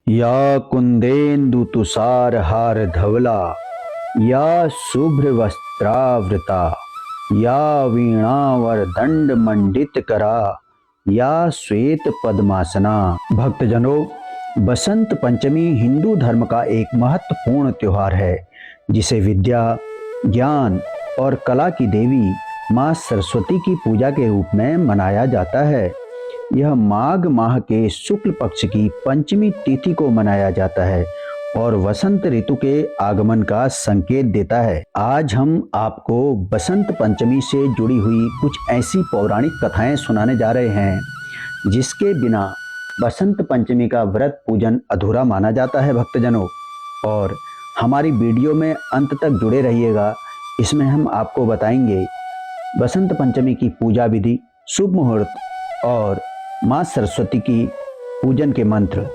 या कुंदेन्दु तुषार हार धवला, या शुभ्र वस्त्रावृता, या वीणावर दंड मंडित करा, या श्वेत पद्मासना। भक्तजनों, बसंत पंचमी हिंदू धर्म का एक महत्वपूर्ण त्योहार है जिसे विद्या, ज्ञान और कला की देवी माँ सरस्वती की पूजा के रूप में मनाया जाता है। यह माघ माह के शुक्ल पक्ष की पंचमी तिथि को मनाया जाता है और वसंत ऋतु के आगमन का संकेत देता है। आज हम आपको बसंत पंचमी से जुड़ी हुई कुछ ऐसी पौराणिक कथाएं सुनाने जा रहे हैं जिसके बिना बसंत पंचमी का व्रत पूजन अधूरा माना जाता है। भक्तजनों, और हमारी वीडियो में अंत तक जुड़े रहिएगा। इसमें हम आपको बताएंगे बसंत पंचमी की पूजा विधि, शुभ मुहूर्त और माँ सरस्वती की पूजन के मंत्र।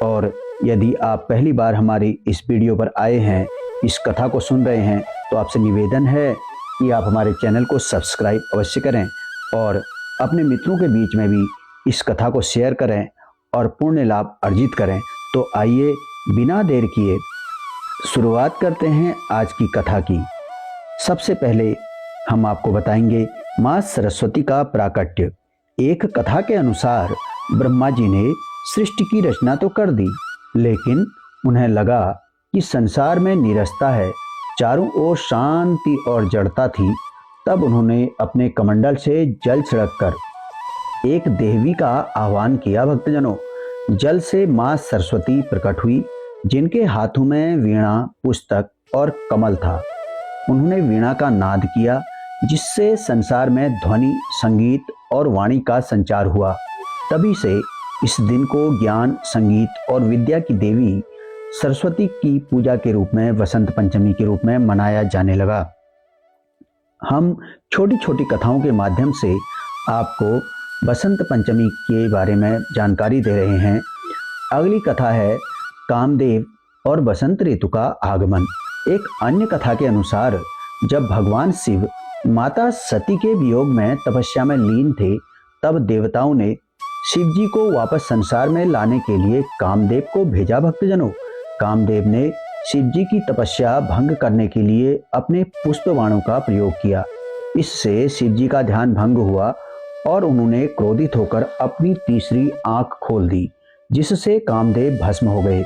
और यदि आप पहली बार हमारी इस वीडियो पर आए हैं, इस कथा को सुन रहे हैं, तो आपसे निवेदन है कि आप हमारे चैनल को सब्सक्राइब अवश्य करें और अपने मित्रों के बीच में भी इस कथा को शेयर करें और पुण्य लाभ अर्जित करें। तो आइए बिना देर किए शुरुआत करते हैं आज की कथा की। सबसे पहले हम आपको बताएंगे माँ सरस्वती का प्राकट्य। एक कथा के अनुसार ब्रह्मा जी ने सृष्टि की रचना तो कर दी, लेकिन उन्हें लगा कि संसार में नीरसता है, चारों ओर शांति और जड़ता थी। तब उन्होंने अपने कमंडल से जल छिड़ककर एक देवी का आह्वान किया। भक्तजनों, जल से माँ सरस्वती प्रकट हुई, जिनके हाथों में वीणा, पुस्तक और कमल था। उन्होंने वीणा का नाद किया, जिससे संसार में ध्वनि, संगीत और वाणी का संचार हुआ। तभी से इस दिन को ज्ञान, संगीत और विद्या की देवी सरस्वती की पूजा के रूप में, वसंत पंचमी के रूप में मनाया जाने लगा। हम छोटी छोटी कथाओं के माध्यम से आपको बसंत पंचमी के बारे में जानकारी दे रहे हैं। अगली कथा है कामदेव और बसंत ऋतु का आगमन। एक अन्य कथा के अनुसार जब भगवान शिव माता सती के वियोग में तपस्या में लीन थे, तब देवताओं ने शिव जी को वापस संसार में लाने के लिए कामदेव को भेजा। भक्तजनों, कामदेव ने शिव जी की तपस्या भंग करने के लिए अपने पुष्प बाणों का प्रयोग किया। इससे शिव जी का ध्यान भंग हुआ और उन्होंने क्रोधित होकर अपनी तीसरी आंख खोल दी, जिससे कामदेव भस्म हो गए।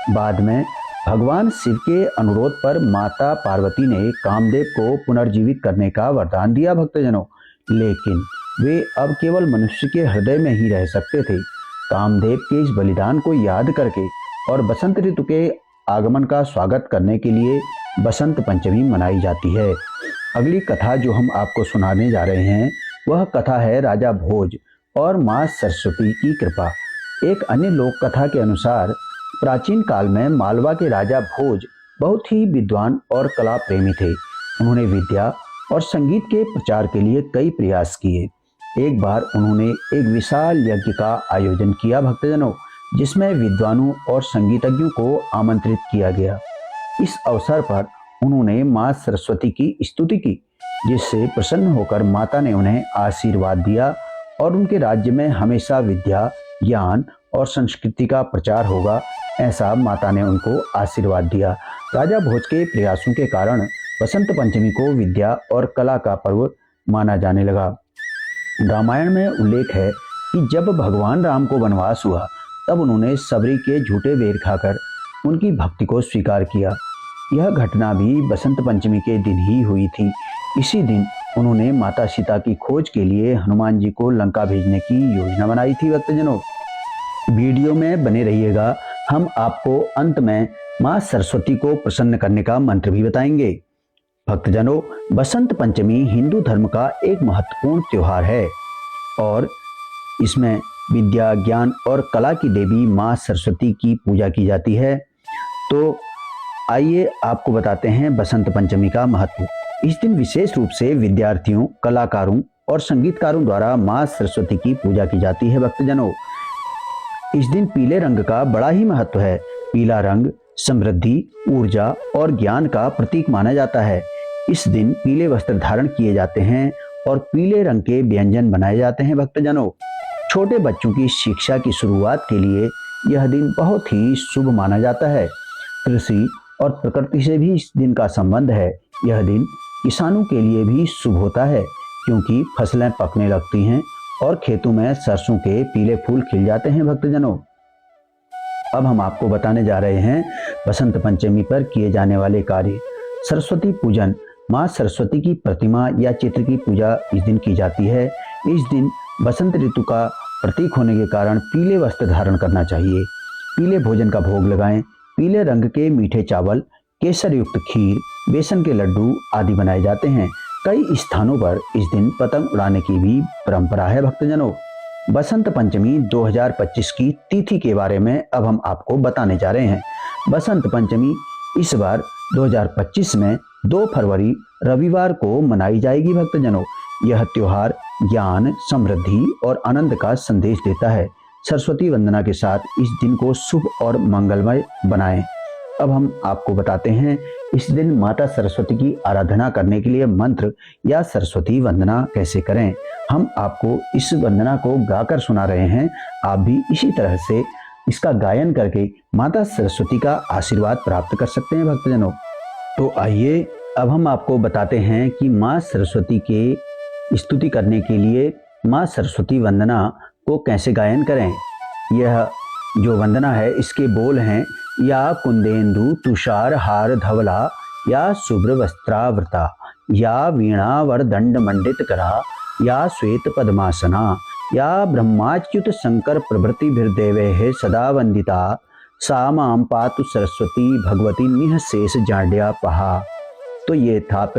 बाद में भगवान शिव के अनुरोध पर माता पार्वती ने कामदेव को पुनर्जीवित करने का वरदान दिया। भक्तजनों, लेकिन वे अब केवल मनुष्य के हृदय में ही रह सकते थे। कामदेव के इस बलिदान को याद करके और बसंत ऋतु के आगमन का स्वागत करने के लिए बसंत पंचमी मनाई जाती है। अगली कथा जो हम आपको सुनाने जा रहे हैं, वह कथा है राजा भोज और माँ सरस्वती की कृपा। एक अन्य लोक कथा के अनुसार प्राचीन काल में मालवा के राजा भोज बहुत ही विद्वान और कला प्रेमी थे। उन्होंने विद्या और संगीत के प्रचार के लिए कई प्रयास किए। एक बार उन्होंने एक विशाल यज्ञ का आयोजन किया। भक्तजनों, जिसमें विद्वानों और संगीतज्ञों को आमंत्रित किया गया। इस अवसर पर उन्होंने माँ सरस्वती की स्तुति की, जिससे प्रसन्न होकर माता ने उन्हें आशीर्वाद दिया और उनके राज्य में हमेशा विद्या, ज्ञान और संस्कृति का प्रचार होगा, ऐसा माता ने उनको आशीर्वाद दिया। राजा भोज के प्रयासों के कारण बसंत पंचमी को विद्या और कला का पर्व माना जाने लगा। रामायण में उल्लेख है कि जब भगवान राम को वनवास हुआ, तब उन्होंने सबरी के झूठे बेर खाकर उनकी भक्ति को स्वीकार किया। यह घटना भी बसंत पंचमी के दिन ही हुई थी। इसी दिन उन्होंने माता सीता की खोज के लिए हनुमान जी को लंका भेजने की योजना बनाई थी। भक्तजनों, वीडियो में बने रहिएगा। हम आपको अंत में माँ सरस्वती को प्रसन्न करने का मंत्र भी बताएंगे। भक्तजनों, बसंत पंचमी हिंदू धर्म का एक महत्वपूर्ण त्योहार है और इसमें विद्या, ज्ञान और कला की देवी माँ सरस्वती की पूजा की जाती है। तो आइए आपको बताते हैं बसंत पंचमी का महत्व। इस दिन विशेष रूप से विद्यार्थियों, कलाकारों और संगीतकारों द्वारा माँ सरस्वती की पूजा की जाती है। भक्तजनों, इस दिन पीले रंग का बड़ा ही महत्व है। पीला रंग समृद्धि, ऊर्जा और ज्ञान का प्रतीक माना जाता है। इस दिन पीले वस्त्र धारण किए जाते हैं और पीले रंग के व्यंजन बनाए जाते हैं। भक्तजनों, छोटे बच्चों की शिक्षा की शुरुआत के लिए यह दिन बहुत ही शुभ माना जाता है। कृषि और प्रकृति से भी इस दिन का संबंध है। यह दिन किसानों के लिए भी शुभ होता है, क्योंकि फसलें पकने लगती हैं और खेतों में सरसों के पीले फूल खिल जाते हैं भक्तजनों। अब हम आपको बताने जा रहे हैं बसंत पंचमी पर किए जाने वाले कार्य। सरस्वती पूजन। माँ सरस्वती की प्रतिमा या चित्र की पूजा इस दिन की जाती है। इस दिन बसंत ऋतु का प्रतीक होने के कारण पीले वस्त्र धारण करना चाहिए। पीले भोजन का भोग लगाएं। पीले रंग के मीठे चावल, केसर युक्त खीर, बेसन के लड्डू आदि बनाए जाते हैं। कई स्थानों पर इस दिन पतंग उड़ाने की भी परंपरा है भक्तजनों। बसंत पंचमी 2025 की तिथि के बारे में अब हम आपको बताने जा रहे हैं। बसंत पंचमी इस बार 2025 में 2 फरवरी रविवार को मनाई जाएगी भक्तजनों। यह त्योहार ज्ञान, समृद्धि और आनंद का संदेश देता है। सरस्वती वंदना के साथ इस दिन को शुभ और मंगलमय बनाएं। अब हम आपको बताते हैं इस दिन माता सरस्वती की आराधना करने के लिए मंत्र या सरस्वती वंदना कैसे करें। हम आपको इस वंदना को गाकर सुना रहे हैं। आप भी इसी तरह से इसका गायन करके माता सरस्वती का आशीर्वाद प्राप्त कर सकते हैं भक्तजनों। तो आइए अब हम आपको बताते हैं कि माँ सरस्वती के स्तुति करने के लिए माँ सरस्वती वंदना को कैसे गायन करें। यह जो वंदना है इसके बोल हैं, या कुंदेन्दु तुषार हार धवला, या शुभ्र वस्त्रावृता, या वीणा वरदंड मंडित करा, या श्वेत पद्मासना, या ब्रह्माच्युत शंकर प्रभृतिभिर्देवैः सदा वंदिता, सा मां पातु सरस्वती भगवती निःशेष जाड्यापहा। तो ये था